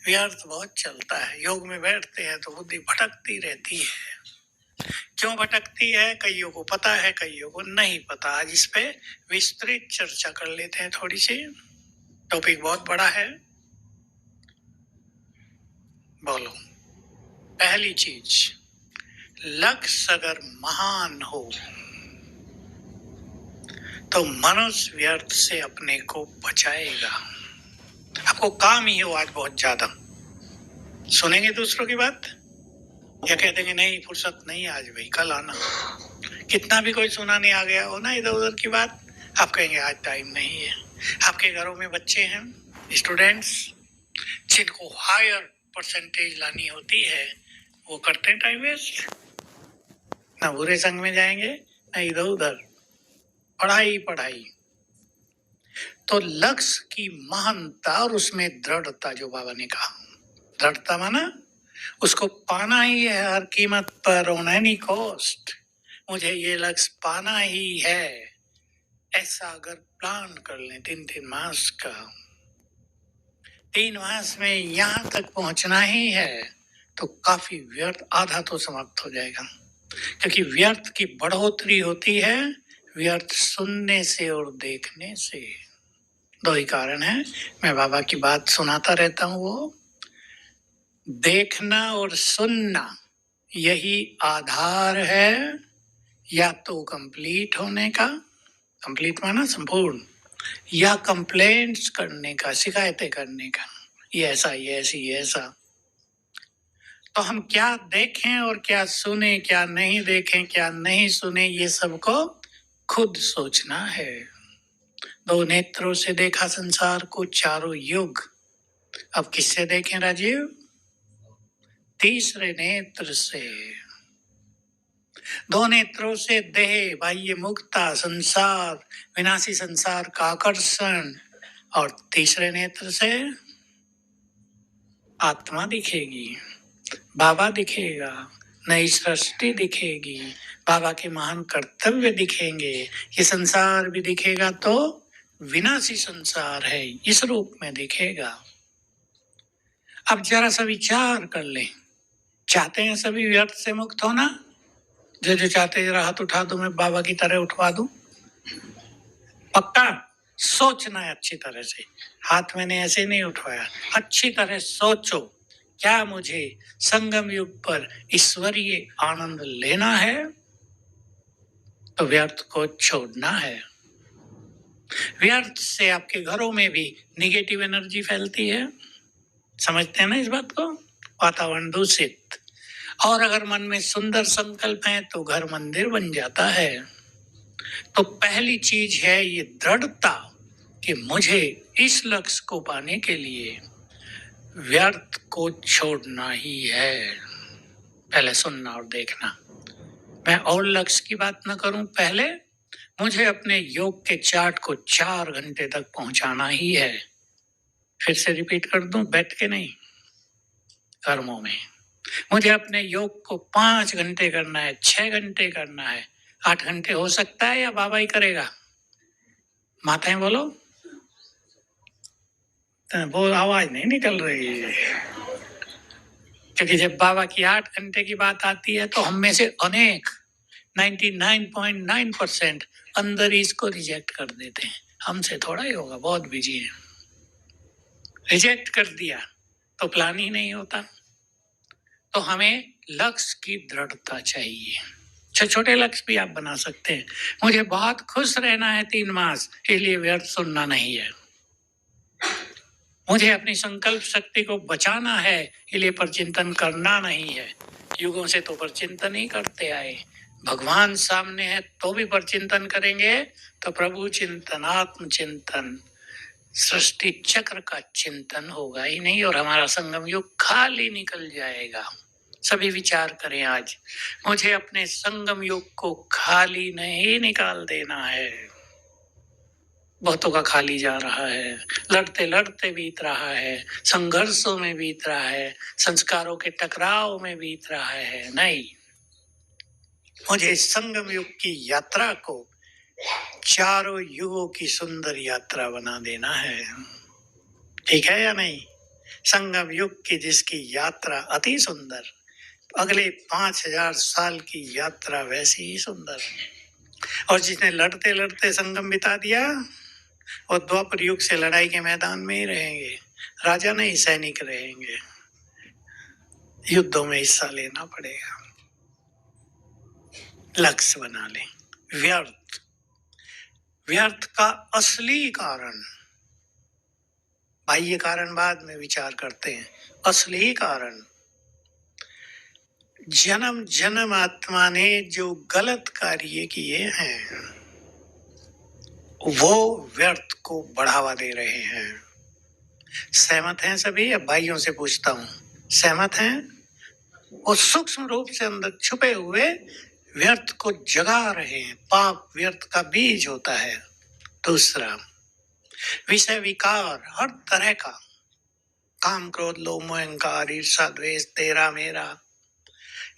व्यर्थ बहुत चलता है। योग में बैठते हैं तो बुद्धि भटकती रहती है। क्यों भटकती है, कईयों को पता है, कईयों को नहीं पता। आज इस पे विस्तृत चर्चा कर लेते हैं थोड़ी सी। टॉपिक बहुत बड़ा है। बोलो, पहली चीज, लक्ष्य अगर महान हो तो मनुष्य व्यर्थ से अपने को बचाएगा। आपको काम ही हो आज बहुत ज्यादा, सुनेंगे दूसरों की बात या कह देंगे नहीं फुर्सत नहीं आज भाई, कल आना। कितना भी कोई सुनाने आ गया हो ना इधर उधर की बात, आप कहेंगे आज टाइम नहीं है। आपके घरों में बच्चे हैं, स्टूडेंट्स, जिनको हायर परसेंटेज लानी होती है, वो करते हैं टाइम वेस्ट। ना बुरे संग में जाएंगे ना इधर उधर, पढ़ाई पढ़ाई। तो लक्ष्य की महानता और उसमें दृढ़ता, जो बाबा ने कहा, दृढ़ता माना उसको पाना ही है हर कीमत पर, ऑन एनी कॉस्ट। मुझे ये लक्ष्य पाना ही है, ऐसा अगर प्लान कर लें 3 मास का, 3 मास में यहां तक पहुंचना ही है, तो काफी व्यर्थ आधा तो समाप्त हो जाएगा। क्योंकि व्यर्थ की बढ़ोतरी होती है व्यर्थ सुनने से और देखने से। 2 ही कारण है। मैं बाबा की बात सुनाता रहता हूँ, वो देखना और सुनना यही आधार है या तो कंप्लीट होने का, कंप्लीट माना संपूर्ण, या कंप्लेंट्स करने का, शिकायतें करने का, ये ऐसा, ये ऐसी, ये ऐसा। तो हम क्या देखें और क्या सुने, क्या नहीं देखें, क्या नहीं सुने, ये सबको खुद सोचना है। 2 नेत्रों से देखा संसार को चारों युग, अब किससे देखें राजीव? तीसरे नेत्र से। 2 नेत्रों से देह बाह्य मुक्ता, संसार, विनाशी संसार का आकर्षण, और तीसरे नेत्र से आत्मा दिखेगी, बाबा दिखेगा, नई सृष्टि दिखेगी, बाबा के महान कर्तव्य दिखेंगे, ये संसार भी दिखेगा तो विनाशी संसार है, इस रूप में दिखेगा। अब जरा सा विचार कर ले, चाहते हैं सभी व्यर्थ से मुक्त होना? जो चाहते हैं हाथ उठा दो, मैं बाबा की तरह उठवा दूं। पक्का सोचना है अच्छी तरह से, हाथ मैंने ऐसे नहीं उठवाया, अच्छी तरह सोचो, क्या मुझे संगम युग पर ईश्वरीय आनंद लेना है तो व्यर्थ को छोड़ना है। व्यर्थ से आपके घरों में भी निगेटिव एनर्जी फैलती है, समझते हैं ना इस बात को? वातावरण दूषित। और अगर मन में सुंदर संकल्प है तो घर मंदिर बन जाता है। तो पहली चीज है ये दृढ़ता कि मुझे इस लक्ष्य को पाने के लिए व्यर्थ को छोड़ना ही है। पहले सुनना और देखना। मैं और लक्ष्य की बात न करूं, पहले मुझे अपने योग के चार्ट को 4 घंटे तक पहुंचाना ही है। फिर से रिपीट कर दूं, बैठ के नहीं, कर्मों में। मुझे अपने योग को 5 घंटे करना है, 6 घंटे करना है, 8 घंटे हो सकता है या बाबा ही करेगा? माताएं बोलो, वो आवाज नहीं निकल रही है। क्योंकि जब बाबा की 8 घंटे की बात आती है तो हम में से अनेक 99.9% अंदर ही इसको रिजेक्ट कर देते हैं। हमसे थोड़ा ही होगा, बहुत बिजी है। रिजेक्ट कर दिया तो प्लान ही नहीं होता। तो हमें लक्ष्य की दृढ़ता चाहिए। छोटे छोटे लक्ष्य भी आप बना सकते हैं। मुझे बहुत खुश रहना है 3 मास, इसलिए व्यर्थ सुनना नहीं है। मुझे अपनी संकल्प शक्ति को बचाना है, इसलिए परचिंतन करना नहीं है। युगों से तो परचिंतन ही करते आए, भगवान सामने है तो भी परचिंतन करेंगे। तो प्रभु चिंतन, आत्म चिंतन, सृष्टि चक्र का चिंतन होगा ही नहीं, और हमारा संगम युग खाली निकल जाएगा। सभी विचार करें आज, मुझे अपने संगम युग को खाली नहीं निकाल देना है। बहुतों का खाली जा रहा है, लड़ते लड़ते बीत रहा है, संघर्षों में बीत रहा है, संस्कारों के टकराव में बीत रहा है। नहीं, मुझे संगम युग की यात्रा को चारों युगों की सुंदर यात्रा बना देना है। ठीक है या नहीं? संगम युग की जिसकी यात्रा अति सुंदर, अगले 5000 साल की यात्रा वैसी ही सुंदर। और जिसने लड़ते लड़ते संगम बिता दिया, वो द्वापर युग से लड़ाई के मैदान में ही रहेंगे, राजा नहीं सैनिक रहेंगे, युद्धों में हिस्सा लेना पड़ेगा। लक्ष्य बना लें। व्यर्थ, व्यर्थ का असली कारण, बाह्य कारण बाद में विचार करते हैं, असली कारण जन्म जन्म आत्मा ने जो गलत कार्य किए हैं वो व्यर्थ को बढ़ावा दे रहे हैं। सहमत हैं सभी? अब भाइयों से पूछता हूं, सहमत हैं? वो सूक्ष्म रूप से अंदर छुपे हुए व्यर्थ को जगा रहे हैं। पाप व्यर्थ का बीज होता है। दूसरा, विषय विकार हर तरह का, काम क्रोध लोभ मोह अहंकार ईर्ष्या द्वेष तेरा मेरा,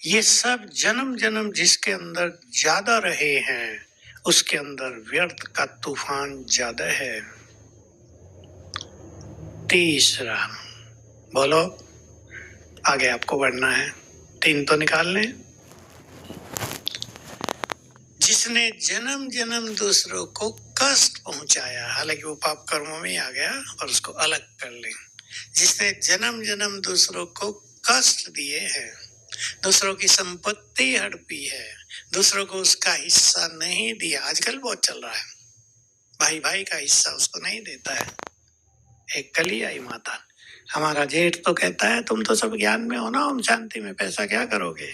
ये सब जन्म जन्म जिसके अंदर ज्यादा रहे हैं उसके अंदर व्यर्थ का तूफान ज्यादा है। तीसरा, बोलो, आगे आपको बढ़ना है, 3 तो निकाल लें। जिसने जन्म जन्म दूसरों को कष्ट पहुंचाया, हालांकि वो पाप कर्मों में ही आ गया और उसको अलग कर लें। जिसने जन्म जन्म दूसरों को कष्ट दिए हैं, दूसरों की संपत्ति हड़पी है, दूसरों को उसका हिस्सा नहीं दिया। आजकल बहुत चल रहा है, भाई भाई का हिस्सा उसको नहीं देता है। एक कली आई माता, हमारा जेठ तो कहता है तुम तो सब ज्ञान में हो ना, ओम शांति में, पैसा क्या करोगे।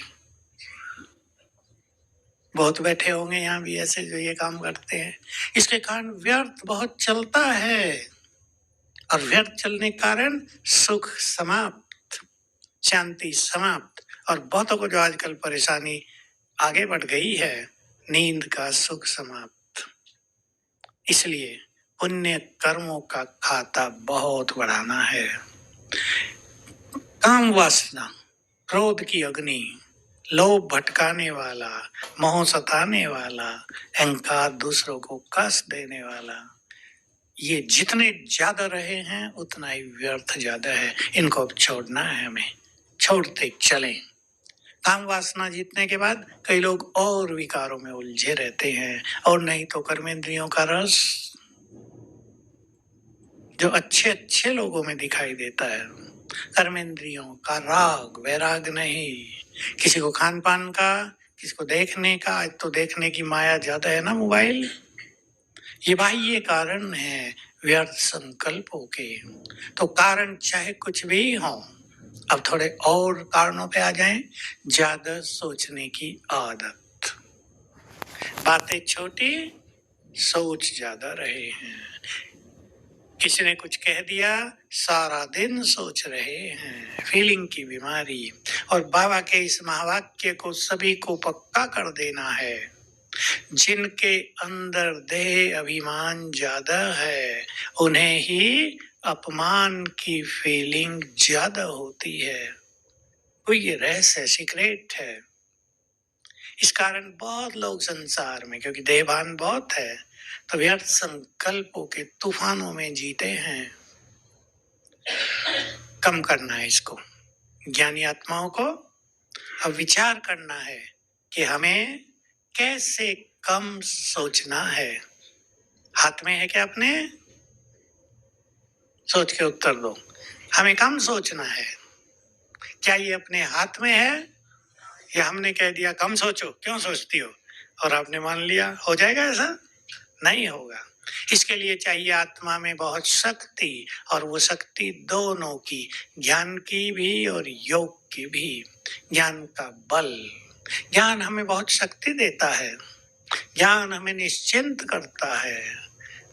बहुत बैठे होंगे यहाँ भी ऐसे जो ये काम करते हैं। इसके कारण व्यर्थ बहुत चलता है और व्यर्थ चलने के कारण सुख समाप्त, शांति समाप्त। और बहुतों को जो आजकल परेशानी आगे बढ़ गई है, नींद का सुख समाप्त। इसलिए पुण्य कर्मों का खाता बहुत बढ़ाना है। काम वासना, क्रोध की अग्नि, लोभ भटकाने वाला, मोह सताने वाला, अहंकार दूसरों को कष्ट देने वाला, ये जितने ज्यादा रहे हैं उतना ही व्यर्थ ज्यादा है। इनको अब छोड़ना है हमें, छोड़ते चलें। काम वासना जीतने के बाद कई लोग और विकारों में उलझे रहते हैं, और नहीं तो कर्मेंद्रियों का रस जो अच्छे अच्छे लोगों में दिखाई देता है, कर्मेंद्रियों का राग वैराग नहीं। किसी को खान पान का, किसी को देखने का, आज तो देखने की माया ज्यादा है ना, मोबाइल, ये बाह्य कारण है व्यर्थ संकल्पों के। तो कारण चाहे कुछ भी हो, अब थोड़े और कारणों पे आ जाएं। ज्यादा सोचने की आदत, बातें छोटी, सोच ज्यादा रहे हैं। किसी ने कुछ कह दिया, सारा दिन सोच रहे हैं, फीलिंग की बीमारी। और बाबा के इस महावाक्य को सभी को पक्का कर देना है। जिनके अंदर देह अभिमान ज्यादा है उन्हें ही अपमान की फीलिंग ज्यादा होती है। कोई ये रहस्य सीक्रेट है। इस कारण बहुत लोग संसार में, क्योंकि देहभान बहुत है, तो व्यर्थ संकल्पों के तूफानों में जीते हैं। कम करना है इसको, ज्ञानी आत्माओं को अब विचार करना है कि हमें कैसे कम सोचना है। हाथ में है क्या अपने? सोच के उत्तर दो। हमें कम सोचना है, क्या ये अपने हाथ में है या हमने कह दिया कम सोचो, क्यों सोचती हो, और आपने मान लिया? हो जाएगा ऐसा? नहीं होगा। इसके लिए चाहिए आत्मा में बहुत शक्ति, और वो शक्ति दोनों की, ज्ञान की भी और योग की भी। ज्ञान का बल, ज्ञान हमें बहुत शक्ति देता है, ज्ञान हमें निश्चिंत करता है,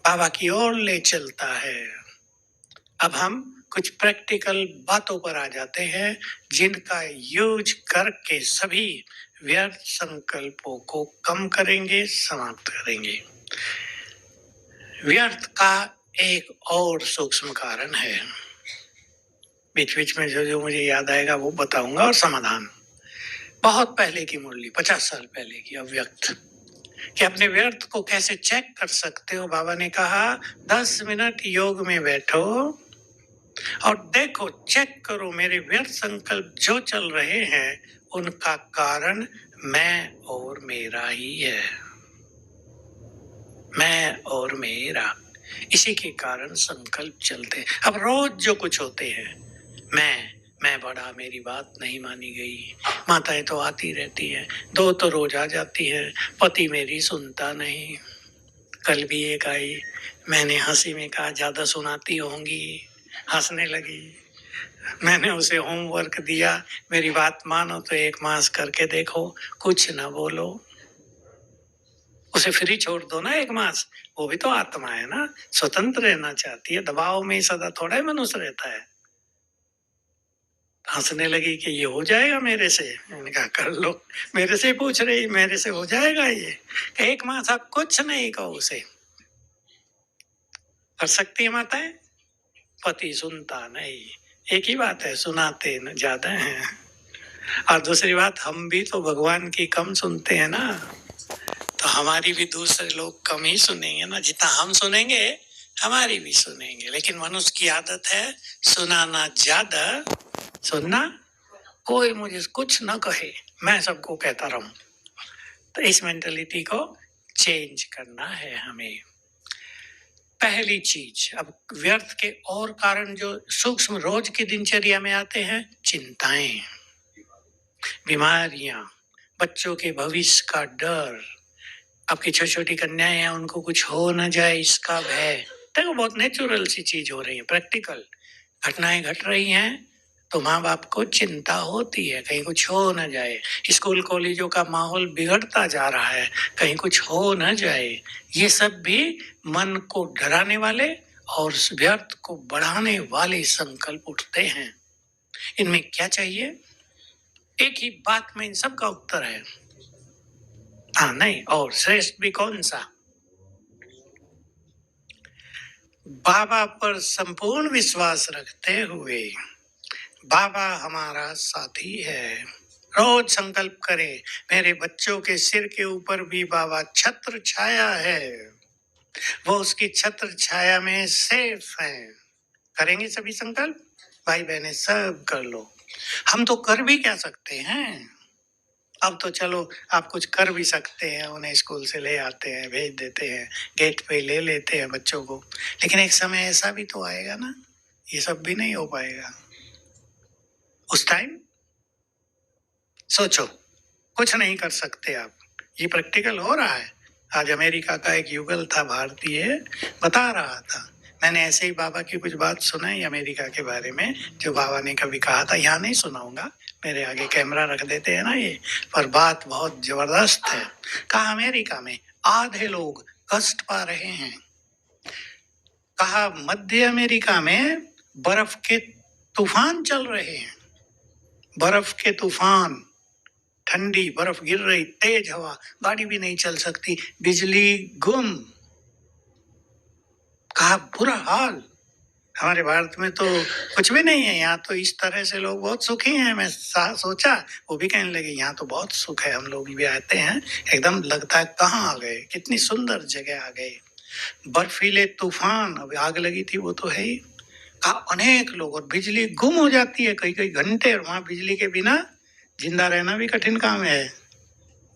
बाबा की ओर ले चलता है। अब हम कुछ प्रैक्टिकल बातों पर आ जाते हैं जिनका यूज करके सभी व्यर्थ संकल्पों को कम करेंगे, समाप्त करेंगे। व्यर्थ का एक और सूक्ष्म कारण है, बीच बीच में जो जो मुझे याद आएगा वो बताऊंगा, और समाधान। बहुत पहले की मुरली, 50 साल पहले की, अव्यक्त, कि अपने व्यर्थ को कैसे चेक कर सकते हो। बाबा ने कहा 10 मिनट योग में बैठो, और देखो, चेक करो, मेरे व्यर्थ संकल्प जो चल रहे हैं उनका कारण मैं और मेरा ही है। मैं और मेरा, इसी के कारण संकल्प चलते हैं। अब रोज जो कुछ होते हैं, मैं बड़ा, मेरी बात नहीं मानी गई, माताएं तो आती रहती हैं, दो तो रोज आ जाती हैं, पति मेरी सुनता नहीं। कल भी एक आई, मैंने हंसी में कहा ज्यादा सुनाती होंगी, हंसने लगी। मैंने उसे होमवर्क दिया, मेरी बात मानो तो 1 मास करके देखो, कुछ ना बोलो। उसे फ्री छोड़ दो ना 1 मास, वो भी तो आत्मा है ना, स्वतंत्र रहना चाहती है, दबाव में ही सदा थोड़ा ही मनुष्य रहता है। हंसने लगी कि ये हो जाएगा मेरे से। मैंने कहा कर लो, मेरे से पूछ रही, मेरे से हो जाएगा ये? 1 मास आप कुछ नहीं कहो उसे, कर सकती है माताएं? पति सुनता नहीं, एक ही बात है, सुनाते न ज्यादा हैं। और दूसरी बात, हम भी तो भगवान की कम सुनते हैं ना, तो हमारी भी दूसरे लोग कम ही सुनेंगे ना। जितना हम सुनेंगे हमारी भी सुनेंगे, लेकिन मनुष्य की आदत है सुनाना ज्यादा, सुनना कोई मुझे कुछ न कहे, मैं सबको कहता रहूं। तो इस मेंटेलिटी को चेंज करना है हमें। पहली चीज, अब व्यर्थ के और कारण जो सूक्ष्म रोज की दिनचर्या में आते हैं, चिंताएं, बीमारियां, बच्चों के भविष्य का डर, आपकी छोटी छोटी कन्याएं हैं, उनको कुछ हो न जाए इसका भय। देखो, बहुत नेचुरल सी चीज हो रही है, प्रैक्टिकल घटनाएं घट रही हैं, तो माँ बाप को चिंता होती है, कहीं कुछ हो न जाए। स्कूल कॉलेजों का माहौल बिगड़ता जा रहा है, कहीं कुछ हो न जाए। ये सब भी मन को डराने वाले और व्यर्थ को बढ़ाने वाले संकल्प उठते हैं। इनमें क्या चाहिए? एक ही बात में इन सब का उत्तर है। हाँ, नहीं, और श्रेष्ठ भी कौन सा? बाबा पर संपूर्ण विश्वास रखते हुए, बाबा हमारा साथी है। रोज संकल्प करें, मेरे बच्चों के सिर के ऊपर भी बाबा छत्र छाया है, वो उसकी छत्र छाया में सेफ है। करेंगे सभी संकल्प? भाई बहने सब कर लो। हम तो कर भी क्या सकते हैं? अब तो चलो आप कुछ कर भी सकते हैं, उन्हें स्कूल से ले आते हैं, भेज देते हैं, गेट पे ले लेते हैं बच्चों को, लेकिन एक समय ऐसा भी तो आएगा ना, ये सब भी नहीं हो पाएगा। उस टाइम सोचो, कुछ नहीं कर सकते आप, ये प्रैक्टिकल हो रहा है। आज अमेरिका का एक युगल था, भारतीय, बता रहा था, मैंने ऐसे ही बाबा की कुछ बात सुनाई अमेरिका के बारे में, जो बाबा ने कभी कहा था। यहाँ नहीं सुनाऊंगा, मेरे आगे कैमरा रख देते हैं ना ये, पर बात बहुत जबरदस्त है। कहा अमेरिका में आधे लोग कष्ट पा रहे हैं। कहा मध्य अमेरिका में बर्फ के तूफान चल रहे हैं, बर्फ के तूफान, ठंडी बर्फ गिर रही, तेज हवा, गाड़ी भी नहीं चल सकती, बिजली गुम। कहा बुरा हाल। हमारे भारत में तो कुछ भी नहीं है, यहाँ तो इस तरह से लोग बहुत सुखी हैं। मैं सोचा, वो भी कहने लगे यहाँ तो बहुत सुख है, हम लोग भी आते हैं, एकदम लगता है कहाँ आ गए, कितनी सुंदर जगह आ गए। बर्फीले तूफान, अब आग लगी थी वो तो है ही। कहा अनेक लोग, और बिजली गुम हो जाती है कई कई घंटे, और वहां बिजली के बिना जिंदा रहना भी कठिन काम है।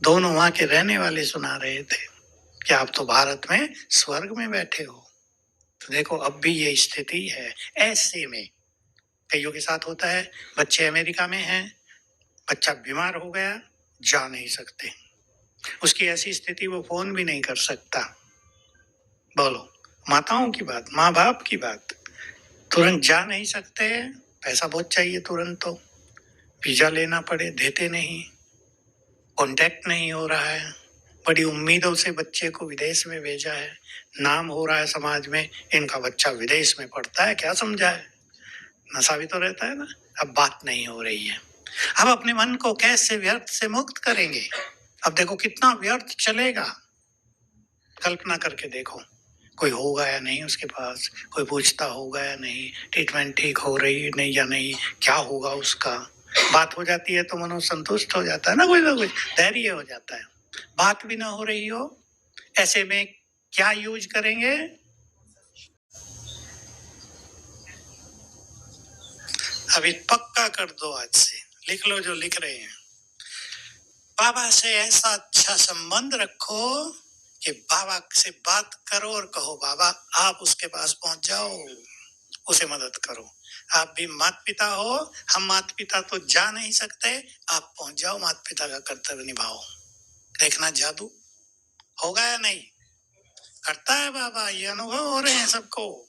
दोनों वहां के रहने वाले सुना रहे थे कि आप तो भारत में स्वर्ग में बैठे हो। तो देखो, अब भी ये स्थिति है। ऐसे में कईयों के साथ होता है, बच्चे अमेरिका में हैं, बच्चा बीमार हो गया, जा नहीं सकते, उसकी ऐसी स्थिति वो फोन भी नहीं कर सकता। बोलो, माताओं की बात, माँ बाप की बात, तुरंत जा नहीं सकते, पैसा बहुत चाहिए तुरंत, तो वीजा लेना पड़े, देते नहीं, कांटेक्ट नहीं हो रहा है, बड़ी उम्मीदों से बच्चे को विदेश में भेजा है, नाम हो रहा है समाज में, इनका बच्चा विदेश में पढ़ता है, क्या समझा है, नशा भी तो रहता है ना। अब बात नहीं हो रही है। अब अपने मन को कैसे व्यर्थ से मुक्त करेंगे? अब देखो कितना व्यर्थ चलेगा, कल्पना करके देखो, कोई होगा या नहीं उसके पास, कोई पूछता होगा या नहीं, ट्रीटमेंट ठीक हो रही नहीं या नहीं, क्या होगा उसका। बात हो जाती है तो मनो संतुष्ट हो जाता है ना कुछ धैर्य हो जाता है। बात भी ना हो रही हो, ऐसे में क्या यूज करेंगे? अभी पक्का कर दो, आज से लिख लो जो लिख रहे हैं। बाबा से ऐसा अच्छा संबंध रखो कि बाबा से बात करो और कहो बाबा आप उसके पास पहुंच जाओ, उसे मदद करो। आप भी माता पिता हो, हम माता पिता तो जा नहीं सकते, आप पहुंच जाओ, माता पिता का कर्तव्य निभाओ। देखना जादू होगा या नहीं? करता है बाबा, ये अनुभव हो रहे हैं सबको।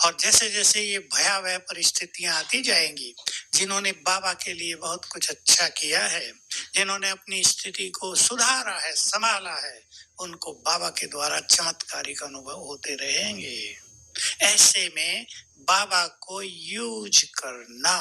और जैसे जैसे ये भयावह परिस्थितियां आती जाएंगी, जिन्होंने बाबा के लिए बहुत कुछ अच्छा किया है, जिन्होंने अपनी स्थिति को सुधारा है, संभाला है, उनको बाबा के द्वारा चमत्कारिक अनुभव होते रहेंगे। ऐसे में बाबा को यूज करना,